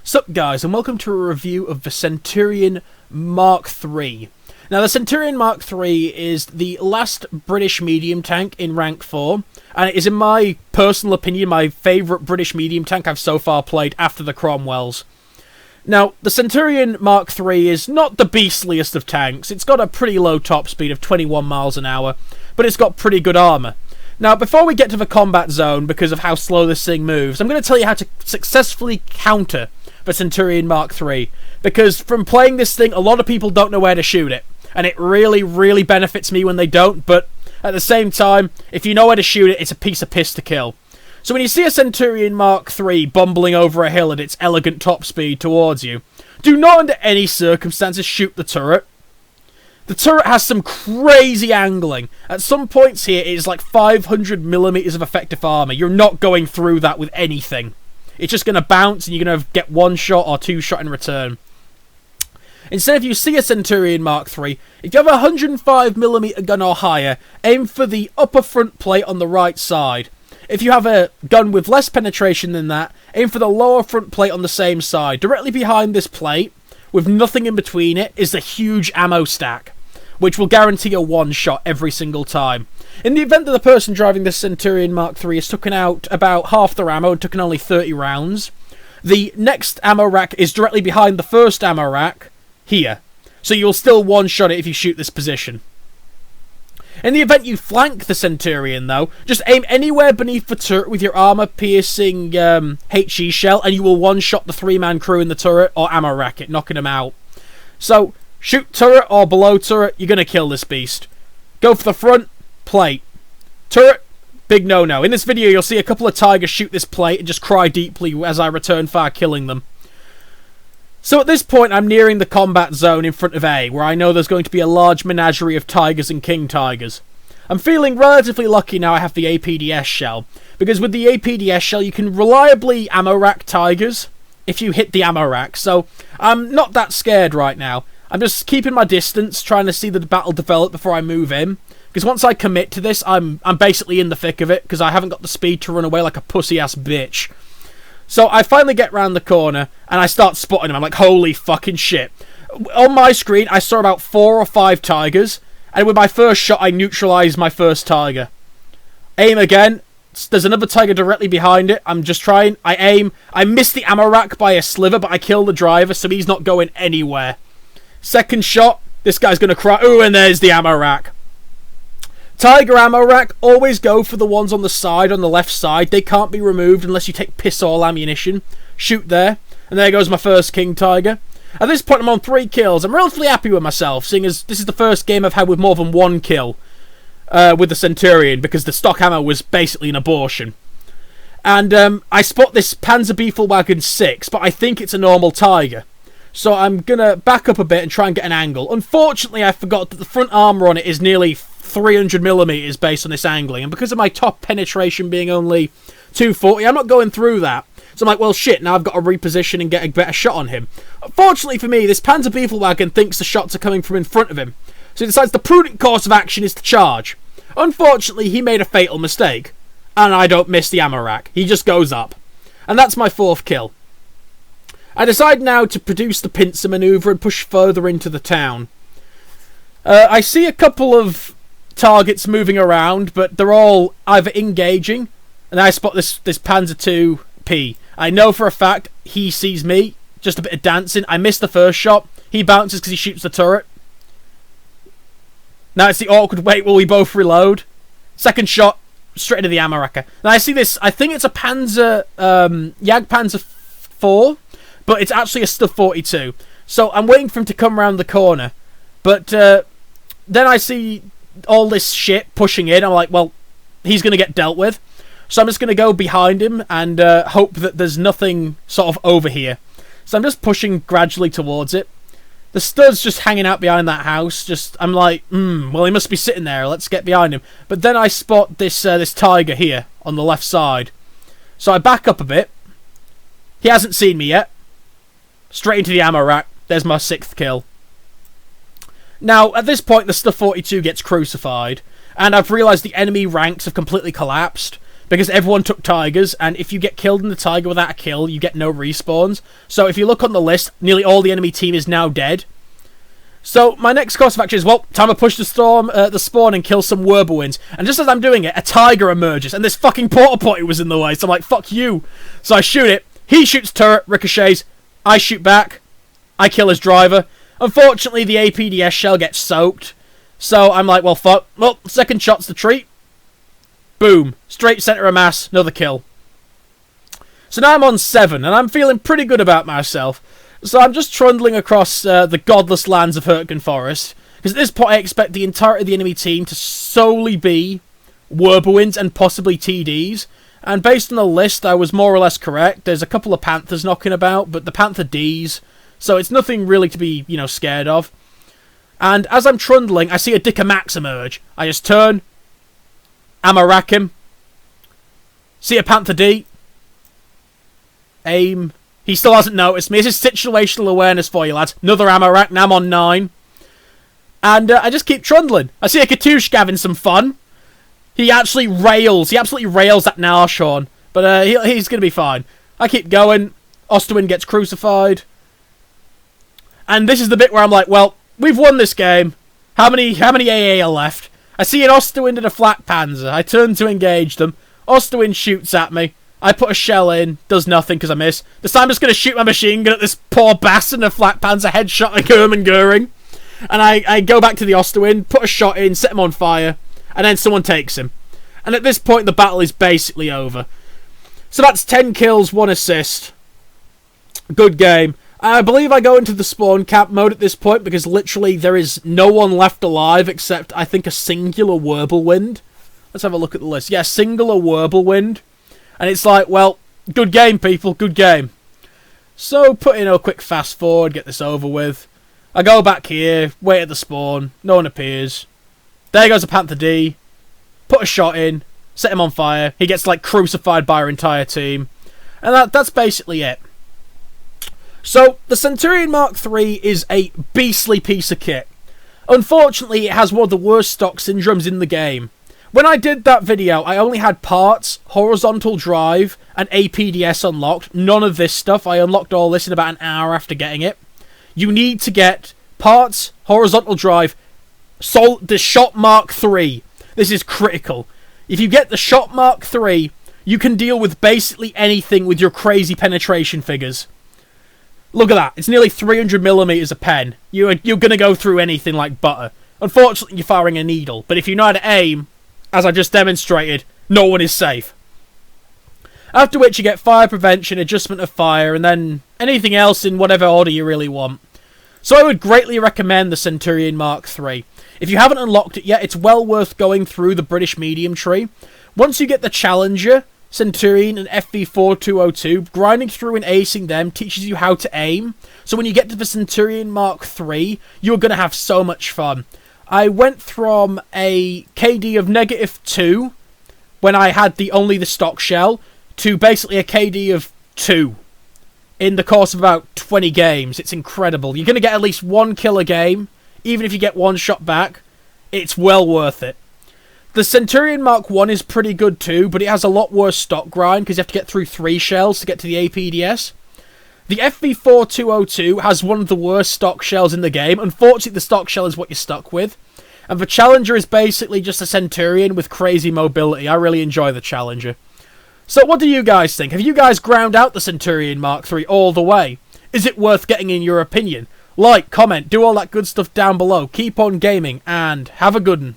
Sup guys, and welcome to a review of the Centurion Mark III. Now the Centurion Mark III is the last British medium tank in rank 4, and it is in my personal opinion my favourite British medium tank I've so far played after the Cromwells. Now, the Centurion Mark III is not the beastliest of tanks. It's got a pretty low top speed of 21 miles an hour, but it's got pretty good armour. Now, before we get to the combat zone, because of how slow this thing moves, I'm going to tell you how to successfully counter the Centurion Mark III, because from playing this thing, a lot of people don't know where to shoot it, and it really benefits me when they don't, but at the same time, if you know where to shoot it, it's a piece of piss to kill. So when you see a Centurion Mark III bumbling over a hill at its elegant top speed towards you, do not under any circumstances shoot the turret. The turret has some crazy angling. At some points here, it is like 500mm of effective armour. You're not going through that with anything. It's just going to bounce and you're going to get one shot or two shot in return. Instead, if you see a Centurion Mark III, if you have a 105mm gun or higher, aim for the upper front plate on the right side. If you have a gun with less penetration than that, aim for the lower front plate on the same side. Directly behind this plate, with nothing in between it, is the huge ammo stack, which will guarantee a one shot every single time. In the event that the person driving this Centurion Mark III has taken out about half their ammo and taken only 30 rounds, the next ammo rack is directly behind the first ammo rack, here. So you'll still one-shot it if you shoot this position. In the event you flank the Centurion, though, just aim anywhere beneath the turret with your armor-piercing HE shell, and you will one-shot the three-man crew in the turret or ammo racket, knocking them out. So, shoot turret or below turret, you're going to kill this beast. Go for the front, plate. Turret, big no-no. In this video, you'll see a couple of tigers shoot this plate and just cry deeply as I return fire, killing them. So at this point, I'm nearing the combat zone in front of A, where I know there's going to be a large menagerie of tigers and king tigers. I'm feeling relatively lucky now I have the APDS shell, because with the APDS shell you can reliably ammo rack tigers if you hit the ammo rack, so I'm not that scared right now. I'm just keeping my distance, trying to see the battle develop before I move in, because once I commit to this, I'm basically in the thick of it, because I haven't got the speed to run away like a pussy-ass bitch. So I finally get round the corner, and I start spotting them. I'm like, holy fucking shit. On my screen, I saw about 4 or 5 tigers, and with my first shot, I neutralised my first tiger. Aim again. There's another tiger directly behind it. I'm just trying. I aim. I miss the ammo rack by a sliver, but I kill the driver, so he's not going anywhere. Second shot. This guy's going to cry. Ooh, and there's the ammo rack. Tiger ammo rack, always go for the ones on the side, on the left side. They can't be removed unless you take piss all ammunition. Shoot there. And there goes my first king tiger. At this point, I'm on 3 kills. I'm relatively happy with myself, seeing as this is the first game I've had with more than 1 kill with the Centurion, because the stock ammo was basically an abortion. And I spot this Panzerbeiffelwagen 6, but I think it's a normal tiger. So I'm going to back up a bit and try and get an angle. Unfortunately, I forgot that the front armour on it is nearly 300mm based on this angling, and because of my top penetration being only 240, I'm not going through that. So I'm like, well shit, now I've got to reposition and get a better shot on him. Fortunately for me, this Panzerbeiffelwagen thinks the shots are coming from in front of him, so he decides the prudent course of action is to charge. Unfortunately, he made a fatal mistake, and I don't miss the ammo rack. He just goes up. And that's my 4th kill. I decide now to produce the pincer manoeuvre and push further into the town. I see a couple of targets moving around, but they're all either engaging, and I spot this Panzer II-P. I know for a fact he sees me. Just a bit of dancing. I missed the first shot. He bounces because he shoots the turret. Now it's the awkward wait while we both reload. Second shot, straight into the ammo racker. Now I see this, I think it's a Panzer, Jagdpanzer IV, but it's actually a Stuff 42. So I'm waiting for him to come around the corner. But then I see all this shit pushing in. I'm like, well, he's going to get dealt with. So I'm just going to go behind him and hope that there's nothing sort of over here. So I'm just pushing gradually towards it. The stud's just hanging out behind that house. I'm like, well, he must be sitting there. Let's get behind him. But then I spot this tiger here on the left side. So I back up a bit. He hasn't seen me yet. Straight into the ammo rack. There's my 6th kill. Now, at this point, the Stuff 42 gets crucified, and I've realised the enemy ranks have completely collapsed, because everyone took Tigers, and if you get killed in the Tiger without a kill, you get no respawns. So if you look on the list, nearly all the enemy team is now dead. So my next course of action is, well, time to push the spawn and kill some Werblins. And just as I'm doing it, a Tiger emerges, and this fucking porta potty was in the way, so I'm like, fuck you. So I shoot it, he shoots turret, ricochets, I shoot back, I kill his driver. Unfortunately, the APDS shell gets soaked, so I'm like, well, fuck. Well, second shot's the treat. Boom. Straight center of mass, another kill. So now I'm on 7, and I'm feeling pretty good about myself. So I'm just trundling across the godless lands of Hurtgen Forest, because at this point I expect the entirety of the enemy team to solely be Werblins and possibly TDs. And based on the list, I was more or less correct. There's a couple of Panthers knocking about, but the Panther Ds, so it's nothing really to be, scared of. And as I'm trundling, I see a Dicker Max emerge. I just turn, ammo rack him, see a Panther D, aim. He still hasn't noticed me. This is situational awareness for you, lads. Another ammo rack, now I'm on 9. And I just keep trundling. I see a Katushka having some fun. He absolutely rails that Narshorn. But he's going to be fine. I keep going. Ostwin gets crucified. And this is the bit where I'm like, well, we've won this game. How many AA are left? I see an Ostwin and a Flak Panzer. I turn to engage them. Ostwin shoots at me. I put a shell in, does nothing because I miss. This time I'm just going to shoot my machine gun at this poor bastard in a Flak Panzer, headshot like Hermann Goering. And I go back to the Ostwin, put a shot in, set him on fire, and then someone takes him. And at this point the battle is basically over. So that's 10 kills, 1 assist. Good game. I believe I go into the spawn camp mode at this point because literally there is no one left alive except I think a singular Wirbelwind. Let's have a look at the list. Yeah, singular Wirbelwind. And it's like, well, good game, people, good game. So, put in a quick fast forward, get this over with. I go back here, wait at the spawn, no one appears. There goes a Panther D. Put a shot in, set him on fire. He gets, crucified by our entire team. And that's basically it. So, the Centurion Mark III is a beastly piece of kit. Unfortunately, it has one of the worst stock syndromes in the game. When I did that video, I only had parts, horizontal drive, and APDS unlocked. None of this stuff. I unlocked all this in about an hour after getting it. You need to get parts, horizontal drive, the Shot Mark III. This is critical. If you get the Shot Mark III, you can deal with basically anything with your crazy penetration figures. Look at that. It's nearly 300mm a pen. You're going to go through anything like butter. Unfortunately, you're firing a needle. But if you know how to aim, as I just demonstrated, no one is safe. After which you get fire prevention, adjustment of fire, and then anything else in whatever order you really want. So I would greatly recommend the Centurion Mark III. If you haven't unlocked it yet, it's well worth going through the British medium tree. Once you get the Challenger, Centurion, and FV4202, grinding through and acing them teaches you how to aim. So when you get to the Centurion Mark III, you're going to have so much fun. I went from a KD of -2 when I had only the stock shell to basically a KD of 2 in the course of about 20 games. It's incredible. You're going to get at least 1 kill a game, even if you get 1 shot back. It's well worth it. The Centurion Mark I is pretty good too, but it has a lot worse stock grind because you have to get through 3 shells to get to the APDS. The FV4202 has one of the worst stock shells in the game. Unfortunately, the stock shell is what you're stuck with. And the Challenger is basically just a Centurion with crazy mobility. I really enjoy the Challenger. So what do you guys think? Have you guys ground out the Centurion Mark III all the way? Is it worth getting in your opinion? Like, comment, do all that good stuff down below. Keep on gaming, and have a good one.